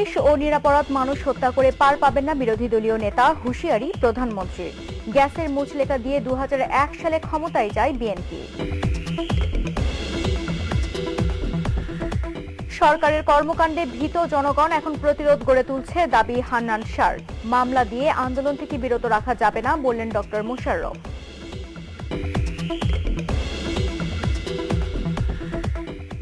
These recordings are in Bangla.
পুলিশ ও নিরাপরাধ মানুষ হত্যা করে পার পাবেন না বিরোধী দলীয় নেতা, হুঁশিয়ারি প্রধানমন্ত্রীর। গ্যাসের মুচলেকা দিয়ে 2001 সালে ক্ষমতায় যায় বিএনপি। সরকারের কর্মকাণ্ডে ভীত জনগণ এখন প্রতিরোধ গড়ে তুলছে, দাবি হান্নান শাহর। মামলা দিয়ে আন্দোলন থেকে বিরত রাখা যাবে না, বললেন ডক্টর মোশাররফ।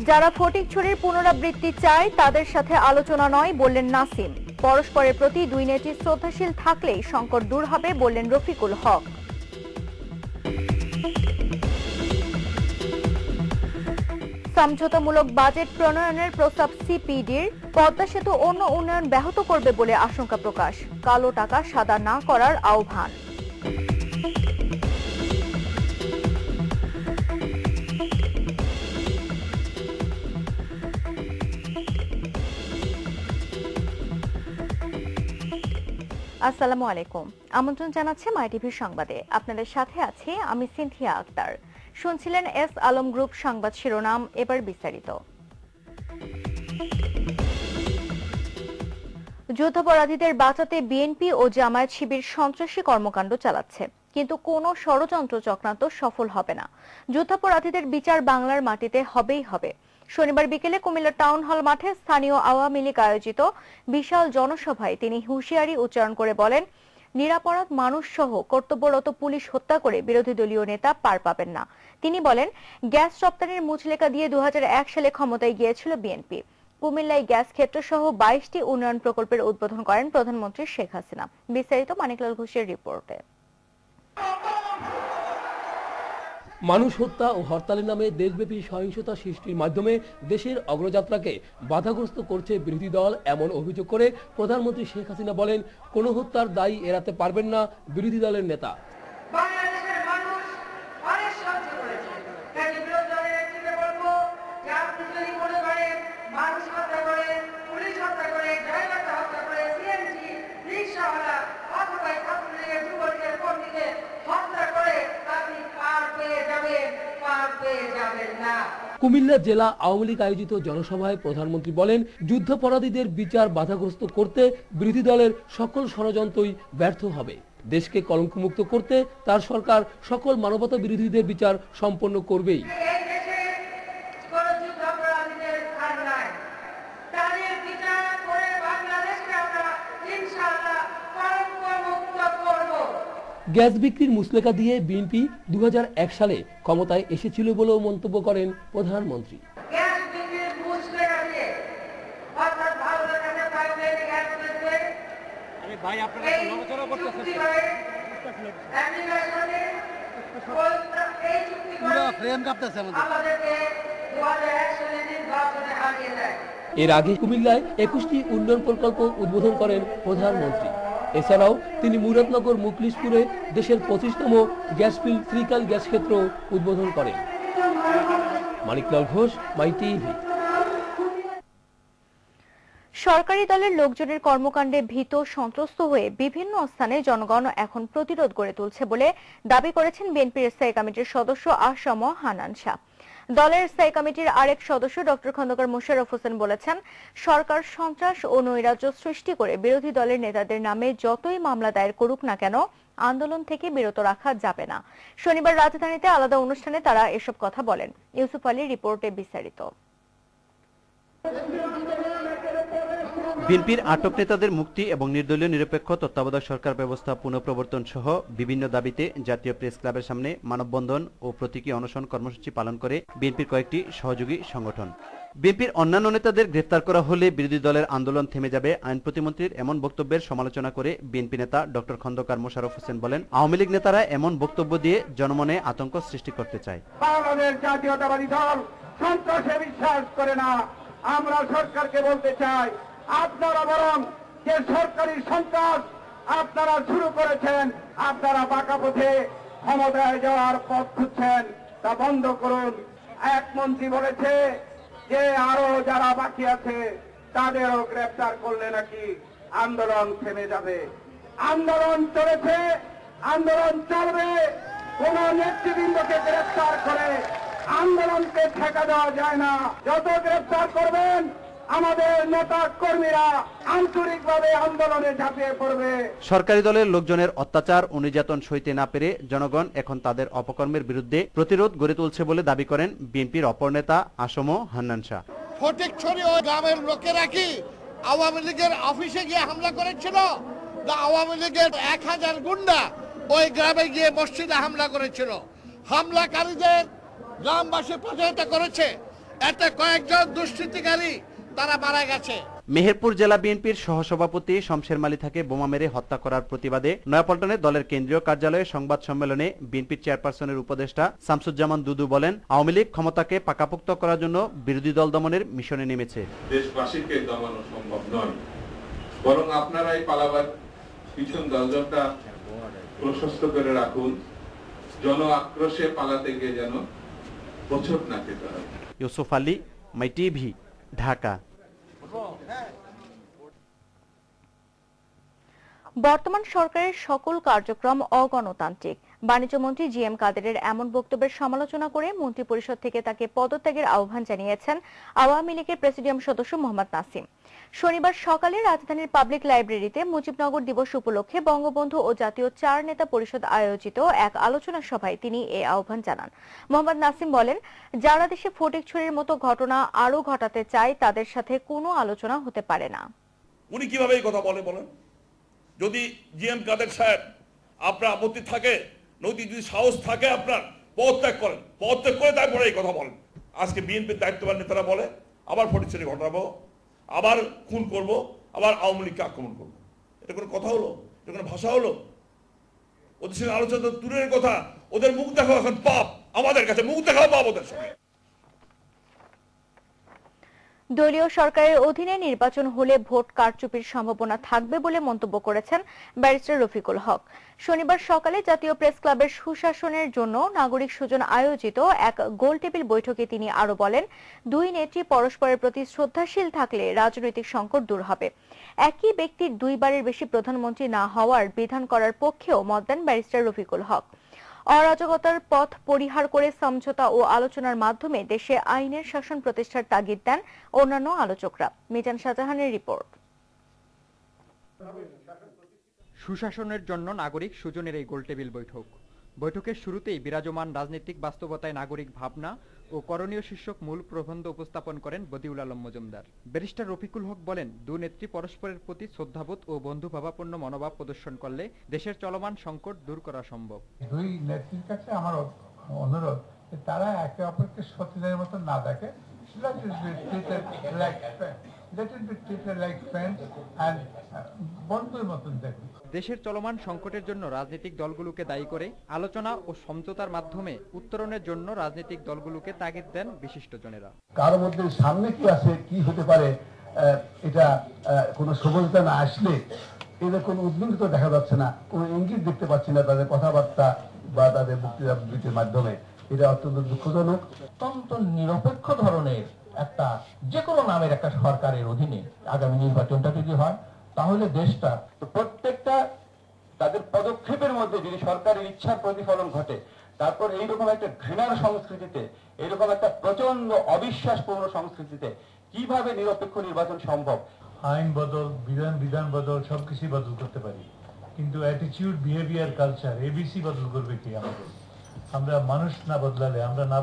যারা ফটিকছড়ির পুনরাবৃত্তি চায় তাদের সাথে আলোচনা নয়, বললেন নাসিম। পরস্পরের প্রতি দুই নেত্রী শ্রদ্ধাশীল থাকলেই সংকট দূর হবে, বললেন রফিকুল হক। সমঝোতামূলক বাজেট প্রণয়নের প্রস্তাব সিপিডির। পদ্মা সেতু অন্য উন্নয়ন ব্যাহত করবে বলে আশঙ্কা প্রকাশ। কালো টাকা সাদা না করার আহ্বান। আসসালামু আলাইকুম, আমন্ত্রণ জানাচ্ছি মাই টিভির সংবাদে। আপনাদের সাথে আছি আমি সিনথিয়া আক্তার। শুনছিলেন এস আলম গ্রুপ সংবাদ শিরোনাম, এবার বিস্তারিত। যুদ্ধাপরাধীদের বাঁচাতে বিএনপি ও জামায়াত শিবির সন্ত্রাসী কর্মকাণ্ড চালাচ্ছে, কিন্তু কোনো ষড়যন্ত্র চক্রান্ত সফল হবে না। যুদ্ধাপরাধীদের বিচার বাংলার মাটিতে হবেই হবে। শনিবার বিকেলে কুমিল্লা টাউন হল মাঠে স্থানীয় আওয়ামী লীগ আয়োজিত বিশাল জনসভায় তিনি হুঁশিয়ারি উচ্চারণ করে বলেন, নিরাপরাধ মানুষ সহ কর্তব্যরত পুলিশ হত্যা করে বিরোধী দলীয় নেতা পার পাবেন না। তিনি বলেন, গ্যাস রপ্তানির মুচলেকা দিয়ে 2001 সালে ক্ষমতায় গিয়েছিল বিএনপি। কুমিল্লায় গ্যাস ক্ষেত্র সহ 22টি উন্নয়ন প্রকল্পের উদ্বোধন করেন প্রধানমন্ত্রী শেখ হাসিনা। বিস্তারিত মানিকলাল ঘোষের রিপোর্টে। মানুষ হত্যা ও হরতালের নামে দেশব্যাপী সহিংসতা সৃষ্টির মাধ্যমে দেশের অগ্রযাত্রাকে বাধাগ্রস্ত করছে বিরোধী দল, এমন অভিযোগ করে প্রধানমন্ত্রী শেখ হাসিনা বলেন, কোনো হত্যার দায় এড়াতে পারবেন না বিরোধী দলের নেতা। কুমিল্লা জেলা আওয়ামী লীগ আয়োজিত জনসভায় প্রধানমন্ত্রী বলেন, যুদ্ধাপরাধীদের বিচার বাধাগ্রস্ত করতে বিরোধী দলের সকল ষড়যন্ত্রই ব্যর্থ হবে। দেশকে কলঙ্কমুক্ত করতে তার সরকার সকল মানবতা বিরোধীদের বিচার সম্পন্ন করবেই। গ্যাস বিক্রির মুচলেকা দিয়ে বিএনপি 2001 সালে ক্ষমতায় এসেছিল বলেও মন্তব্য করেন প্রধানমন্ত্রী। এর আগে কুমিল্লায় 21টি উন্নয়ন প্রকল্প উদ্বোধন করেন প্রধানমন্ত্রী। এছাড়াও তিনি মুরাদনগর মুখলিসপুরে দেশের 25তম গ্যাস ফিল্ড ত্রিকাল গ্যাস ক্ষেত্র উদ্বোধন করেন। মানিকলাল ঘোষ, মাই টিভি। সরকারি দলের লোকজনের কর্মকাণ্ডে ভীত সন্ত্রস্ত হয়ে বিভিন্ন স্থানে জনগণ এখন প্রতিরোধ গড়ে তুলছে বলে দাবি করেছেন বিএনপির স্থায়ী কমিটির সদস্য আসম হান্নান শাহ। দলের স্থায়ী কমিটির আরেক সদস্য ডক্টর খন্দকার মোশাররফ হোসেন বলেছেন, সরকার সন্ত্রাস ও নৈরাজ্য সৃষ্টি করে বিরোধী দলের নেতাদের নামে যতই মামলা দায়ের করুক না কেন, আন্দোলন থেকে বিরত রাখা যাবে না। শনিবার রাজধানীতে আলাদা অনুষ্ঠানে তারা এসব কথা বলেন। ইউসুফ আলীর রিপোর্টে বিস্তারিত। বিএনপির আটক নেতাদের মুক্তি এবং নির্দলীয় নিরপেক্ষ তত্ত্বাবধায়ক সরকার ব্যবস্থা পুনঃপ্রবর্তন সহ বিভিন্ন দাবিতে জাতীয় প্রেস ক্লাবের সামনে মানববন্ধন ও প্রতীকী অনশন কর্মসূচি পালন করে বিএনপির কয়েকটি সহযোগী সংগঠন। বিএনপির অন্যান্য নেতাদের গ্রেফতার করা হলে বিরোধী দলের আন্দোলন থেমে যাবে, আইন প্রতিমন্ত্রীর এমন বক্তব্যের সমালোচনা করে বিএনপি নেতা ডক্টর খন্দকার মোশাররফ হোসেন বলেন, আওয়ামী লীগ নেতারা এমন বক্তব্য দিয়ে জনমনে আতঙ্ক সৃষ্টি করতে চায়। বাংলাদেশ জাতীয়তাবাদী দল সন্ত্রাসে বিশ্বাস করে না। আমরা সরকারকে বলতে চাই, আপনারা বরং যে সরকারি সন্ত্রাস আপনারা শুরু করেছেন, আপনারা বাঁকা পথে ক্ষমতায় যাওয়ার পথ খুঁজছেন, তা বন্ধ করুন। এক মন্ত্রী বলেছে যে আরো যারা বাকি আছে তাদেরও গ্রেফতার করলে নাকি আন্দোলন থেমে যাবে। আন্দোলন চলেছে, আন্দোলন চলবে। কোন নেতৃবৃন্দকে গ্রেফতার করে আন্দোলনকে ঠেকা দেওয়া যায় না। যত গ্রেফতার করবেন আমাদের নেতা কর্মীরা আন্তরিকভাবে আন্দোলনে ঝাঁপিয়ে পড়বে। সরকারি দলের লোকজনের অত্যাচার ও নির্যাতন সইতে না পেরে জনগণ এখন তাদের অপকর্মের বিরুদ্ধে প্রতিরোধ গড়ে তুলছে বলে দাবি করেন বিএনপির অপর নেতা আসম হান্নান শাহ। ফটিকছড়ি ও গ্রামের লোকেরা কি আওয়ামী লীগের অফিসে গিয়ে হামলা করেছিল? না আওয়ামী লীগের 1000 গুন্ডা ওই গ্রামে গিয়ে মসজিদে হামলা করেছিল? হামলাকারীদের গ্রামবাসী প্রতিহত করেছে, এতে কয়েকজন দুষ্কৃতিকারী তারা মারা গেছে। মেহেরপুর জেলা বিএনপির সহসভাপতি শমশের মালিথাকে বোমা মেরে হত্যা করার প্রতিবাদে নয়াপল্টনে দলের কেন্দ্রীয় কার্যালয়ে সংবাদ সম্মেলনে বিএনপির চেয়ারপারসনের উপদেষ্টা শামসুজ্জামান দুদু বলেন, আওয়ামী লীগ ক্ষমতাকে পাকাপোক্ত করার জন্য বিরোধী দল দমনের মিশনে নেমেছে। দেশবাসীকে দমানো সম্ভব নয়, বরং আপনারা এই পালাবার পিছন দরজাটা প্রশস্ত করে রাখুন, জন আক্রোশে পালাতে গিয়ে যেন প্রচুর না খেতে হয়। ইউসুফ আলী, মাই টিভি, ঢাকা। বর্তমান সরকারের সকল কার্যক্রম অগণতান্ত্রিক। বাণিজ্যমন্ত্রী জি.এম. কাদেরের এমন বক্তব্যের সমালোচনা করে মন্ত্রিপরিষদ থেকে তাকে পদত্যাগের আহ্বান জানিয়েছেন আওয়ামী লীগের প্রেসিডিয়াম সদস্য মোহাম্মদ নাসিম। শনিবার সকালে রাজধানীর পাবলিক লাইব্রেরিতে মুজিবনগর দিবস উপলক্ষে বঙ্গবন্ধু ও জাতীয় 4 নেতা পরিষদ আয়োজিত এক আলোচনা সভায় তিনি এই আহ্বান জানান। মোহাম্মদ নাসিম বলেন, যারা দেশে ফটিকছড়ির মতো ঘটনা আরো ঘটাতে চায় তাদের সাথে কোনো আলোচনা হতে পারে না। উনি কিভাবে এই কথা বলেন? যদি জি.এম. কাদের সাহেব আপনার আপত্তি থাকে, নৈতিক যদি সাহস থাকে, আপনার পদত্যাগ করেন, পদত্যাগ করে তারপরে এই কথা বলেন। আজকে বিএনপির দায়িত্ববান নেতারা বলে আবার ফটিকছড়ি ঘটাবো, আবার খুন করব, আবার আওয়ামী লীগকে আক্রমণ করবো। এটা কোনো কথা হলো? এটা কোনো ভাষা হলো? ওদের সঙ্গে আলোচনা তো দূরের কথা, ওদের মুখ দেখাও এখন পাপ। আমাদের কাছে মুখ দেখাও পাপ ওদের সঙ্গে। দলীয় সরকারের অধীনে নির্বাচন হলে ভোট কারচুপির সম্ভাবনা থাকবে বলে মন্তব্য করেছেন ব্যারিস্টার রফিকুল হক। শনিবার সকালে জাতীয় প্রেস ক্লাবের সুশাসনের জন্য নাগরিক সুজন আয়োজিত এক গোলটেবিল বৈঠকে তিনি আরো বলেন, দুই নেত্রী পরস্পরের প্রতি শ্রদ্ধাশীল থাকলে রাজনৈতিক সংকট দূর হবে। একই ব্যক্তির দুইবারের বেশি প্রধানমন্ত্রী না হওয়ার বিধান করার পক্ষেও মত দেন ব্যারিস্টার রফিকুল হক। অরাজকতার পথ পরিহার করে সমঝোতা ও আলোচনার মাধ্যমে দেশে আইনের শাসন প্রতিষ্ঠার তাগিদ দেন অন্যান্য আলোচকরা। মিজান শাহজাহানের রিপোর্ট। সুশাসনের জন্য নাগরিক সুজনের এই গোলটেবিল বৈঠক। বৈঠকের শুরুতেই বিরাজমান রাজনৈতিক বাস্তবতায় নাগরিক ভাবনা ও করণীয় শীর্ষক মূল প্রবন্ধ উপস্থাপন করেন বদিউল আলম মজুমদার। ব্যারিস্টার রফিকুল হক বলেন, দুই নেত্রী পরস্পরের প্রতি শ্রদ্ধাবোধ ও বন্ধুভাবাপন্ন মনোভাব প্রদর্শন করলে দেশের চলমান সংকট দূর করা সম্ভব। দুই নেত্রীর কাছে আমার অনুরোধ, তারা একে অপরকে শত্রুদের মতো না দেখে, বন্ধুর মতন দেখে। দেশের চলমান সংকটের জন্য রাজনৈতিক দলগুলোকে দায়ী করে আলোচনা ও সমঝোতার মাধ্যমে উত্তরণের জন্য রাজনৈতিক দলগুলোকে তাগিদ দেন বিশিষ্টজনেরা। কারো মধ্যে সামনে কি আছে, কি হতে পারে, এটা কোনো সমঝোতা না আসলে এদের কোনো উদ্বিগ্নতা দেখা যাচ্ছে না, কোনো ইঙ্গিত দেখতে পাচ্ছি না তাদের কথাবার্তা বা তাদের বক্তৃতার মাধ্যমে। এটা অত্যন্ত দুঃখজনক। অত্যন্ত নিরপেক্ষ ধরনের একটা যে কোনো নামের একটা সরকারের অধীনে আগামী নির্বাচনটা যদি হয়, তাহলে দেশটা প্রত্যেকটা তাদের পদক্ষেপের মধ্যে যদি সরকারের ইচ্ছার প্রতিফলন ঘটে, তারপর এইরকম একটা ঘৃণার সংস্কৃতিতে, এইরকম একটা প্রচন্ড অবিশ্বাসপূর্ণ সংস্কৃতিতে কিভাবে নিরপেক্ষ নির্বাচন সম্ভব? আইন বদল, বিধান বদল, সবকিছু বদল করতে পারি, কিন্তু অ্যাটিটিউড, বিহেভিয়ার, কালচার, এবিসি বদল করবে কি আমাদের? আমরা মানুষ না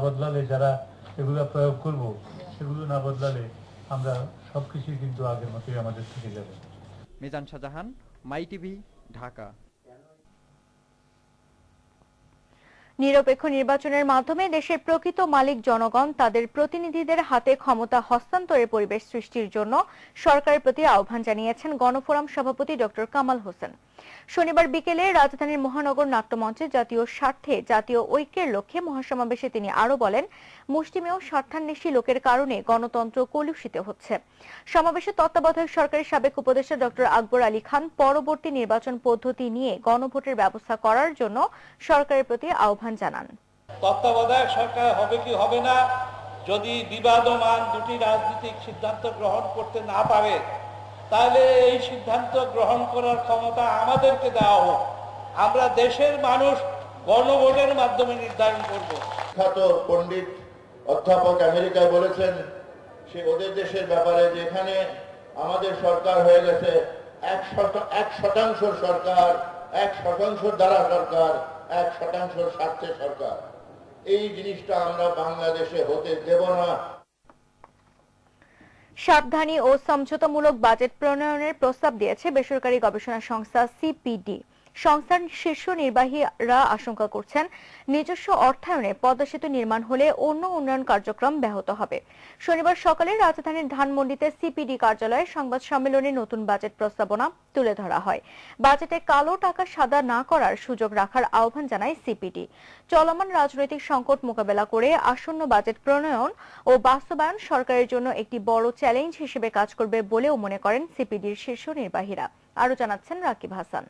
বদলালে যারা এগুলো প্রয়োগ করব, সেগুলো না বদলালে আমরা সবকিছুই কিন্তু আগের মতোই আমাদের থেকে যাবে। মিজান শাহজাহান, মাই টিভি, ঢাকা। নিরপেক্ষ নির্বাচনের মাধ্যমে দেশের প্রকৃত মালিক জনগণ তাদের প্রতিনিধিদের হাতে ক্ষমতা হস্তান্তরের পরিবেশ সৃষ্টির জন্য সরকারের প্রতি আহ্বান জানিয়েছেন গণফোরাম সভাপতি ডক্টর কামাল হোসেন। শনিবার বিকেলে রাজধানীর মহানগর নাট্যমঞ্চে জাতীয় স্বার্থে জাতীয় ঐক্যের লক্ষ্যে মহাসমাবেশে তিনি আরো বলেন, মুষ্টিমেয় স্বার্থান্বেষী লোকের কারণে গণতন্ত্র কলুষিত হচ্ছে। সমাবেশে তত্ত্বাবধায়ক সরকারের সাবেক উপদেষ্টা ডক্টর আকবর আলী খান পরবর্তী নির্বাচন পদ্ধতি নিয়ে গণভোটের ব্যবস্থা করার জন্য সরকারের প্রতি আহ্বান জানান। তত্ত্বাবধায়ক সরকার হবে কি হবে না, যদি বিবাদমান দুটি রাজনৈতিক সিদ্ধান্ত গ্রহণ করতে না পারে, তাহলে এই সিদ্ধান্ত গ্রহণ করার ক্ষমতা আমাদেরকে দেওয়া হোক। আমরা দেশের মানুষ গণভোটের মাধ্যমে নির্ধারণ করব। খ্যাত পণ্ডিত অধ্যাপক আমেরিকায় বলেছেন, সে ওদের দেশের ব্যাপারে, যেখানে আমাদের সরকার হয়ে গেছে 1% সরকার, 1% দ্বারা সরকার, 1% স্বার্থে সরকার। এই জিনিসটা আমরা বাংলাদেশে হতে দেব না। সাবধানী ও সমঝোতামূলক বাজেট প্রণয়নের প্রস্তাব দিয়েছে বেসরকারি গবেষণা সংস্থা সিপিডি। সংস্থার শীর্ষ নির্বাহীরা আশঙ্কা করছেন, নিজস্ব অর্থায়নে পদ্মা সেতু নির্মাণ হলে অন্য উন্নয়ন কার্যক্রম ব্যাহত হবে। শনিবার সকালে রাজধানীর ধানমন্ডিতে সিপিডি কার্যালয়ে সংবাদ সম্মেলনে নতুন বাজেট প্রস্তাবনা তুলে ধরা হয়। বাজেটে কালো টাকা সাদা না করার সুযোগ রাখার আহ্বান জানায় সিপিডি। চলমান রাজনৈতিক সংকট মোকাবেলা করে আসন্ন বাজেট প্রণয়ন ও বাস্তবায়ন সরকারের জন্য একটি বড় চ্যালেঞ্জ হিসেবে কাজ করবে বলেও মনে করেন সিপিডির শীর্ষ নির্বাহীরা। আরো জানাচ্ছেন রাকিব হাসান।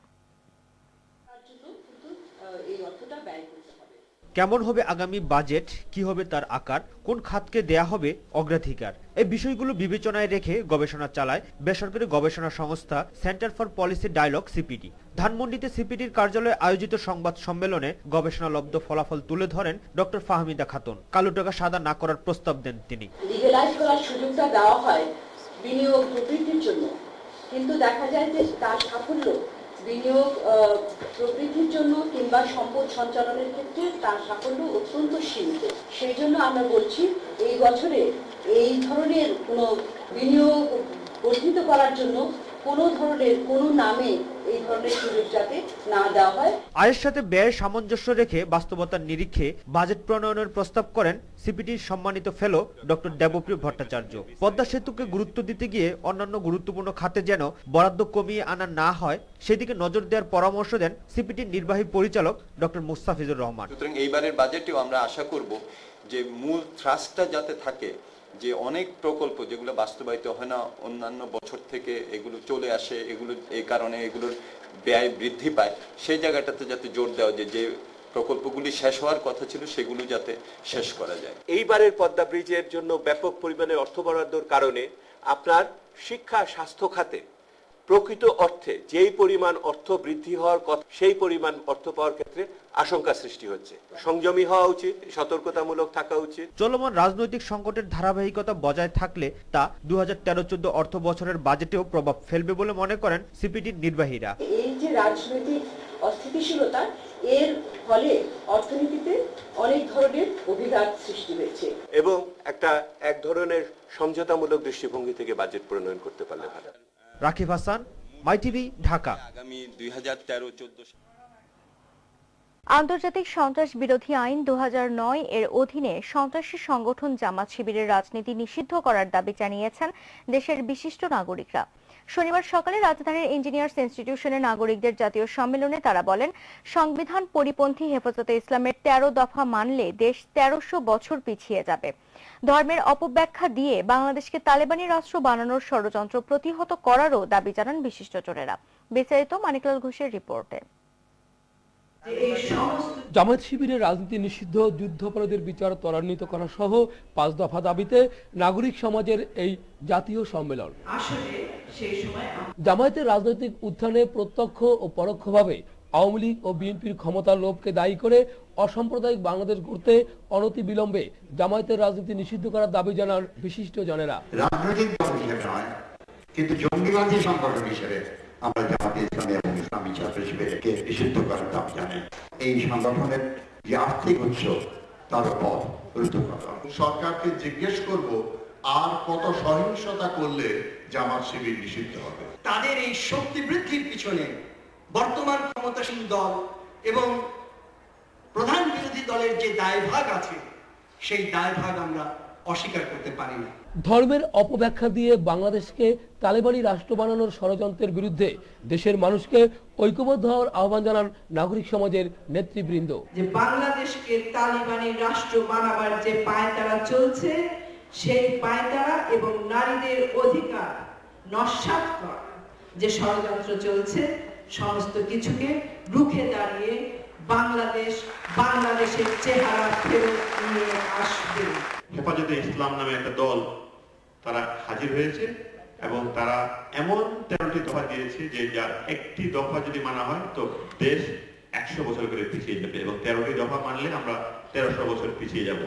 কেমন হবে আগামী বাজেট, কি হবে তার আকার, কোন খাতকে দেয়া হবে অগ্রাধিকার, এই বিষয়গুলো বিবেচনায় রেখে গবেষণা চালায় বেসরকারি গবেষণা সংস্থা centre for policy dialogue CPD. ধানমন্ডিতে সিপিডির কার্যালয়ে আয়োজিত সংবাদ সম্মেলনে গবেষণালব্ধ ফলাফল তুলে ধরেন ডক্টর ফাহমিদা খাতুন। কালো টাকা সাদা না করার প্রস্তাব দেন তিনি। লিগ্যালাইজ করার সুযোগটা দেওয়া হয় বিনিয়োগ প্রবৃদ্ধির জন্য, কিন্তু দেখা যায় যে তার সাফল্য বিনিয়োগ প্রবৃদ্ধির জন্য কিংবা সম্পদ সঞ্চালনের ক্ষেত্রে তার সাফল্য অত্যন্ত সীমিত। সেই জন্য আমরা বলছি এই বছরে এই ধরনের কোনো বিনিয়োগ বর্ধিত করার জন্য কোনো ধরনের কোনো নামে এই ধরনের সুযোগ যাতে না দেওয়া হয়। আয়ের সাথে ব্যয়ের সামঞ্জস্য রেখে বাস্তবতার নিরীক্ষে বাজেট প্রণয়নের প্রস্তাব করেন সিপিডির সম্মানিত ফেলো ডক্টর দেবপ্রিয় ভট্টাচার্য। পদ্মা সেতুকে গুরুত্ব দিতে গিয়ে অন্যান্য গুরুত্বপূর্ণ খাতে যেন বরাদ্দ কমিয়ে আনা না হয় সেদিকে নজর দেওয়ার পরামর্শ দেন সিপিডির নির্বাহী পরিচালক ডক্টর মুস্তাফিজুর রহমান। সুতরাং এইবারের বাজেটেও আমরা আশা করব যে মূল থ্রাস্টটা যাতে থাকে, যে অনেক প্রকল্প যেগুলো বাস্তবায়িত হয় না অন্যান্য বছর থেকে, এগুলো চলে আসে, এগুলো এই কারণে এগুলোর ব্যয় বৃদ্ধি পায়, সেই জায়গাটাতে যাতে জোর দেওয়া যায় যে প্রকল্পগুলি শেষ হওয়ার কথা ছিল সেগুলো যাতে শেষ করা যায়। এইবারের পদ্মা ব্রিজের জন্য ব্যাপক পরিমাণে অর্থ বরাদ্দর কারণে আপনার শিক্ষা স্বাস্থ্য খাতে প্রকৃত অর্থে যেই পরিমাণ অর্থ বৃদ্ধি হওয়ার কথা সেই পরিমাণ অর্থ পাওয়ার ক্ষেত্রে আশঙ্কা সৃষ্টি হচ্ছে। সংযমী হওয়া উচিত, সতর্কতামূলক থাকা উচিত। চলমান রাজনৈতিক সংকটের ধারাবাহিকতা বজায় থাকলে তা 2013-14 অর্থ বছরের বাজেটেও প্রভাব ফেলবে বলে মনে করেন সিপিডির নির্বাহীরা। এই যে রাজনৈতিক অস্থিতিশীলতা, এর ফলে অর্থনীতিতে অনেক ধরনের অভিঘাত সৃষ্টি হয়েছে এবং এক ধরনের সমঝোতামূলক দৃষ্টিভঙ্গি থেকে বাজেট প্রণয়ন করতে পারলে ভালো। রাকিব হাসান, মাই টিভি, ঢাকা। আগামী 2013-14 আন্তর্জাতিক সন্ত্রাস বিরোধী আইন 2009 এর অধীনে সন্ত্রাসী সংগঠন জামাত শিবিরের রাজনীতি নিষিদ্ধ করার দাবি জানিয়েছেন দেশের বিশিষ্ট নাগরিকরা। শনিবার সকালে রাজধানীর ইঞ্জিনিয়ার্স ইনস্টিটিউশনের নাগরিকদের জাতীয় সম্মেলনে তারা বলেন, সংবিধান পরিপন্থী হেফাজতে ইসলামের 13 দফা মানলে দেশ 1300 বছর পিছিয়ে যাবে। ধর্মের অপব্যাখ্যা দিয়ে বাংলাদেশকে তালেবানি রাষ্ট্র বানানোর ষড়যন্ত্র প্রতিহত করারও দাবি জানান বিশিষ্টজনেরা। বিস্তারিত মানিকলাল ঘোষের রিপোর্টে। জামায়াত শিবিরের রাজনীতি নিষিদ্ধ, যুদ্ধাপরাধীর বিচার ত্বরান্বিত করা সহ 5 দফা দাবিতে নাগরিক সমাজের এই জাতীয় সম্মেলন। জামায়াতের রাজনৈতিক উত্থানে প্রত্যক্ষ ও পরোক্ষভাবে আওয়ামী লীগ ও বিএনপির ক্ষমতার লোভকে দায়ী করে অসাম্প্রদায়িক বাংলাদেশ গড়তে অনতি বিলম্বে জামায়াতের রাজনীতি নিষিদ্ধ করার দাবি জানান বিশিষ্ট জনেরা। রাজনৈতিক দল হিসেবে নয়, কিন্তু জঙ্গিবাদী সংগঠন হিসেবে আমরা জামাতে ইসলামী এবং ইসলামী ছাত্র শিবিরকে নিষিদ্ধ করার দাবি জানাই। এই সংগঠনের যে আর্থিক উৎস তার উপর রুদ্ধ করা। সরকারকে জিজ্ঞেস করব আর কত সহিংসতা করলে জামাত শিবির নিষিদ্ধ হবে। তাদের এই শক্তি বৃদ্ধির পিছনে বর্তমান ক্ষমতাসীন দল এবং প্রধান বিরোধী দলের যে দায়ভাগ আছে সেই দায়ভাগ আমরা অস্বীকার করতে পারি না। ধর্মের অপব্যাখ্যা দিয়ে বাংলাদেশকে তালেবানি রাষ্ট্র বানানোর ষড়যন্ত্রের বিরুদ্ধে দেশের মানুষকে ঐক্যবদ্ধ হওয়ার আহ্বান জানান নাগরিক সমাজের নেতৃবৃন্দ। যে বাংলাদেশকে তালেবানি রাষ্ট্র বানাবার যে পায়তারা চলছে, সেই পায়তারা এবং নারীদের অধিকার নস্যাৎ করা যে ষড়যন্ত্র চলছে, সমস্ত কিছুকে রুখে দাঁড়িয়ে বাংলাদেশের চেহারা ফেরত নিয়ে আসবে। হেফাজতে ইসলাম নামে একটা দল তারা হাজির হয়েছে এবং তারা এমন 13টি দফা দিয়েছে যে যার একটি দফা যদি মানা হয় তো দেশ 100 বছর করে পিছিয়ে যাবে এবং 13টি দফা মানলে আমরা 1300 বছর পিছিয়ে যাব।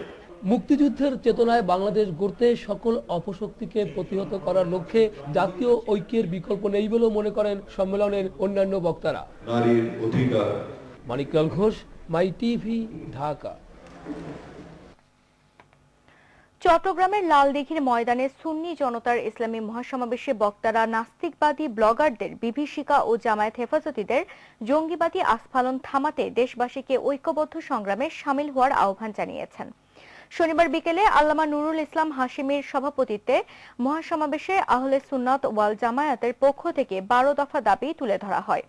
মুক্তিযুদ্ধের চেতনায় বাংলাদেশ গড়তে সকল অপশক্তিকে প্রতিহত করার লক্ষ্যে জাতীয় ঐক্যের বিকল্প নেই বলেও মনে করেন সম্মেলনের অন্যান্য বক্তারা। নারীর অধিকার। মানিকলাল ঘোষ, মাই টিভি, ঢাকা। চট্টগ্রামের লালদিঘির ময়দানে সুন্নি জনতার ইসলামী মহাসমাবেশে বক্তারা নাস্তিকবাদী ব্লগারদের বিভীষিকা ও জামায়াত হেফাজতীদের জঙ্গিবাদী আস্ফালন থামাতে দেশবাসীকে ঐক্যবদ্ধ সংগ্রামে শামিল হওয়ার আহ্বান জানিয়েছেন। শনিবার বিকেলে আল্লামা নুরুল ইসলাম হাশিমির সভাপতিত্বে মহাসমাবেশে আহলে সুন্নাত ওয়াল জামায়াতের পক্ষ থেকে 12 দফা দাবি তুলে ধরা হয়।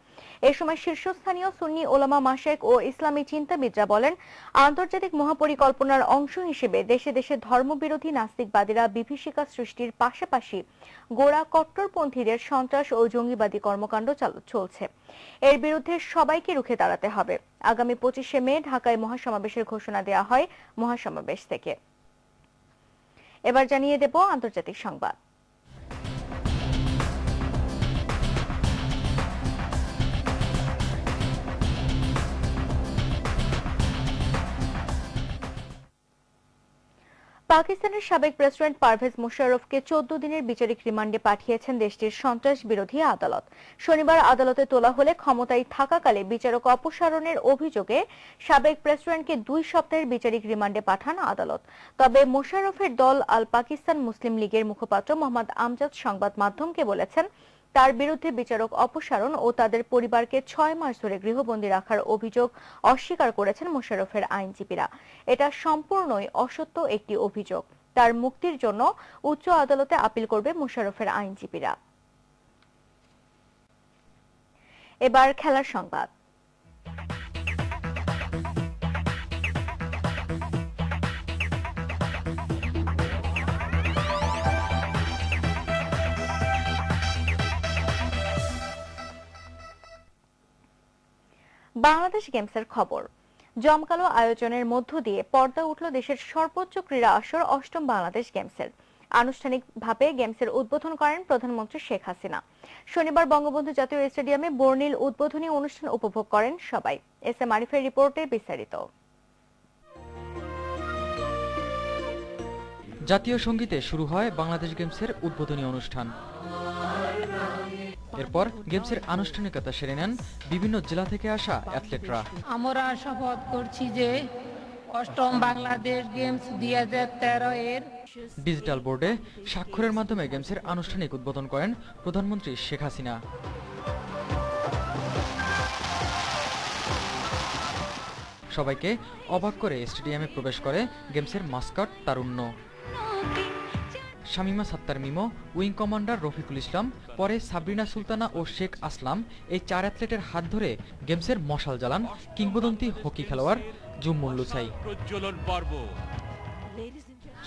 এ সময় শীর্ষস্থানীয় সুন্নি ওলামা মাশায়েখ ও ইসলামী চিন্তাবিদরা বলেন, আন্তর্জাতিক মহাপরিকল্পনার অংশ হিসেবে দেশে দেশে ধর্মবিরোধী নাস্তিকবাদীরা বিভীষিকা সৃষ্টির পাশাপাশি গোড়া কট্টরপন্থীদের সন্ত্রাস ও জঙ্গিবাদী কর্মকাণ্ড চলছে। এর বিরুদ্ধে সবাইকে রুখে দাঁড়াতে হবে। আগামী 25শে মে ঢাকায় মহাসমাবেশের ঘোষণা দেওয়া হয় মহাসমাবেশ থেকে। এবার জানিয়ে দেব আন্তর্জাতিক সংবাদ। পাকিস্তানের সাবেক প্রেসিডেন্ট পারভেজ মোশাররফকে 14 দিনের বিচারিক রিমান্ডে পাঠিয়েছেন দেশটির সন্ত্রাস বিরোধী আদালত। শনিবার আদালতে তোলা হলে ক্ষমতায় থাকাকালে বিচারক অপসারণের অভিযোগে সাবেক প্রেসিডেন্টকে 2 সপ্তাহের বিচারিক রিমান্ডে পাঠান আদালত। তবে মোশাররফের দল আল পাকিস্তান মুসলিম লীগের মুখপাত্র মোহাম্মদ আমজাদ সংবাদ মাধ্যমকে বলেছেন, তার বিরুদ্ধে বিচারক অপসারণ ও তাদের পরিবারকে 6 মাস ধরে গৃহবন্দী রাখার অভিযোগ অস্বীকার করেছেন মোশাররফের আইনজীবীরা। এটা সম্পূর্ণই অসত্য একটি অভিযোগ। তার মুক্তির জন্য উচ্চ আদালতে আপিল করবে মোশাররফের আইনজীবীরা। এবার খেলার সংবাদ। বাংলাদেশ গেমসের খবর। জমকালো আয়োজনের মধ্য দিয়ে পর্দা উঠল দেশের সর্বোচ্চ ক্রীড়া আসর 8ম বাংলাদেশ গেমসের। আনুষ্ঠানিকভাবে গেমসের উদ্বোধন করেন প্রধানমন্ত্রী শেখ হাসিনা। শনিবার বঙ্গবন্ধু জাতীয় স্টেডিয়ামে বর্ণিল উদ্বোধনী অনুষ্ঠান উপভোগ করেন সবাই। এস এম আরিফের রিপোর্টে বিস্তারিত। জাতীয় সঙ্গীতে শুরু হয় বাংলাদেশ গেমসের উদ্বোধনী অনুষ্ঠান। এরপর গেমসের আনুষ্ঠানিকতা সেরে নেন বিভিন্ন জেলা থেকে আসা অ্যাথলেটরা। আমরা শপথ করছি যে 8ম বাংলাদেশ গেমস 2013 এর ডিজিটাল বোর্ডে স্বাক্ষরের মাধ্যমে গেমসের আনুষ্ঠানিক উদ্বোধন করেন প্রধানমন্ত্রী শেখ হাসিনা। সবাইকে অবাক করে স্টেডিয়ামে প্রবেশ করে গেমসের মাস্কট তারুণ্য। শামিমা সাত্তার মিমো, উইং কমান্ডার রফিকুল ইসলাম, পরে সাবরিনা সুলতানা ও শেখ আসলাম, এই 4 অ্যাথলেটের হাত ধরে গেমসের মশাল জ্বালান কিংবদন্তি হকি খেলোয়াড় জুম্মুল লুসাই।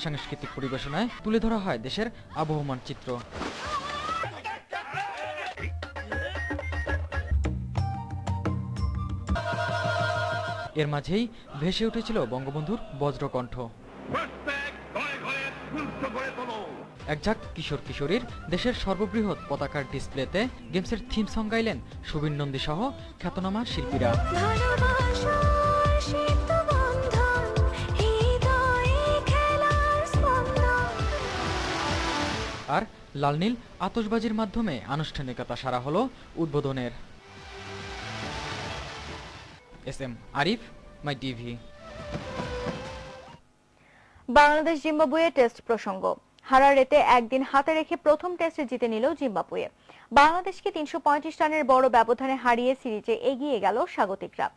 সাংস্কৃতিক পরিবেশনায় তুলে ধরা হয় দেশের আবহমান চিত্র। এর মাঝেই ভেসে উঠেছিল বঙ্গবন্ধুর বজ্রকণ্ঠ। একঝাঁক কিশোর কিশোরীর দেশের সর্ববৃহৎ পতাকার ডিসপ্লেতে গেমসের থিম সং গাইলেন সুবীর নন্দী সহ খ্যাতনামা শিল্পীরা। আর লাল নীল আতশবাজির মাধ্যমে আনুষ্ঠানিকতা সারা হলো উদ্বোধনের। এস এম আরিফ, মাই টিভি। বাংলাদেশ জিম্বাবুয়ে টেস্ট প্রসঙ্গ। হারারেতে একদিন হাতে রেখে প্রথম টেস্টে জিতে নিল জিম্বাবুয়ে। বাংলাদেশকে 335 রানের বড় ব্যবধানে হারিয়ে সিরিজে এগিয়ে গেল স্বাগতিকরা।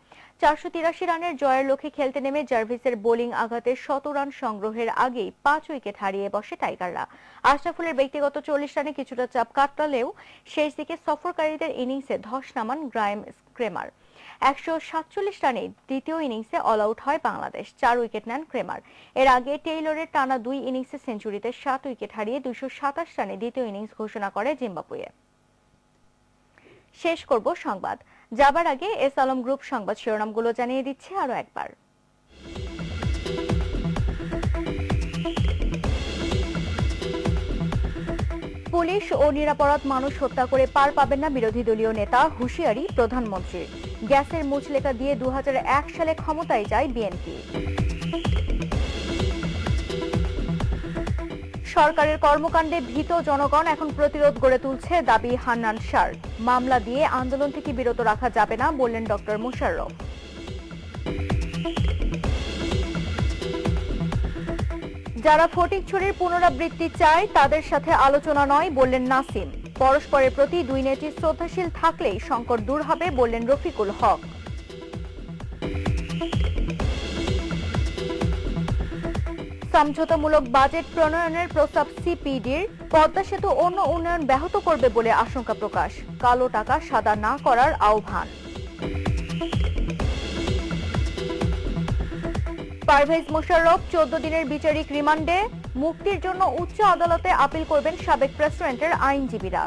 483 রানের জয়ের লক্ষ্যে খেলতে নেমে জার্ভিসের বোলিং আঘাতে 100 রান সংগ্রহের আগেই 5 উইকেট হারিয়ে বসে টাইগাররা। আশরাফুলের ব্যক্তিগত 40 রানে কিছুটা চাপ কাটালেও শেষ দিকে সফরকারীদের ইনিংসে ধস নামান গ্রায়েম ক্রেমার। 147 রানে দ্বিতীয় ইনিংসে অল আউট হয় বাংলাদেশ। 4 উইকেট নেন ক্রেমার। এর আগে টেইলরের টানা 2 ইনিংসে সেঞ্চুরিতে 7 উইকেট হারিয়ে 227 রানে দ্বিতীয় ইনিংস ঘোষণা করে জিম্বাবুয়ে। শেষ করব সংবাদ। যাবার আগে এস আলম গ্রুপ সংবাদ শিরোনামগুলো জানিয়ে দিচ্ছে আরো একবার। পুলিশ ও নিরাপরাধ মানুষ হত্যা করে পার পাবেন না বিরোধী দলীয় নেতা, হুঁশিয়ারি প্রধানমন্ত্রীর। গ্যাসের মুচলেখা দিয়ে 2001 সালে ক্ষমতায় যায় বিএনপি। সরকারের কর্মকাণ্ডে ভীত জনগণ এখন প্রতিরোধ গড়ে তুলছে, দাবি হান্নান শাহর। মামলা দিয়ে আন্দোলন থেকে বিরত রাখা যাবে না বললেন ডক্টর মোশাররফ। যারা ফটিকছড়ির পুনরাবৃত্তি চায় তাদের সাথে আলোচনা নয় বললেন নাসিম। পরস্পরের প্রতি দুই নেত্রী শ্রদ্ধাশীল থাকলেই সংকট দূর হবে বললেন রফিকুল হক। সমঝোতামূলক বাজেট প্রণয়নের প্রস্তাব সিপিডির, পদ্মা সেতু অন্য উন্নয়ন ব্যাহত করবে বলে আশঙ্কা প্রকাশ। কালো টাকা সাদা না করার আহ্বান। পারভেজ মোশাররফ 14 দিনের বিচারিক রিমান্ডে, মুক্তির জন্য উচ্চ আদালতে আপিল করবেন সাবেক প্রেসিডেন্টের আইনজীবীরা।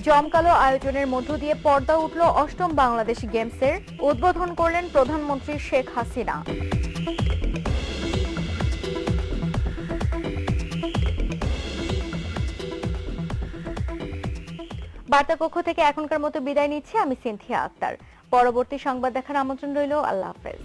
জমকালো আয়োজনের মধ্য দিয়ে পর্দা উঠল অষ্টম বাংলাদেশ গেমসের, উদ্বোধন করলেন প্রধানমন্ত্রী শেখ হাসিনা। বার্তা কক্ষ থেকে এখনকার মতো বিদায় নিচ্ছি আমি সিনথিয়া আক্তার। পরবর্তী সংবাদ দেখার আমন্ত্রণ রইল। আল্লাহ হাফেজ।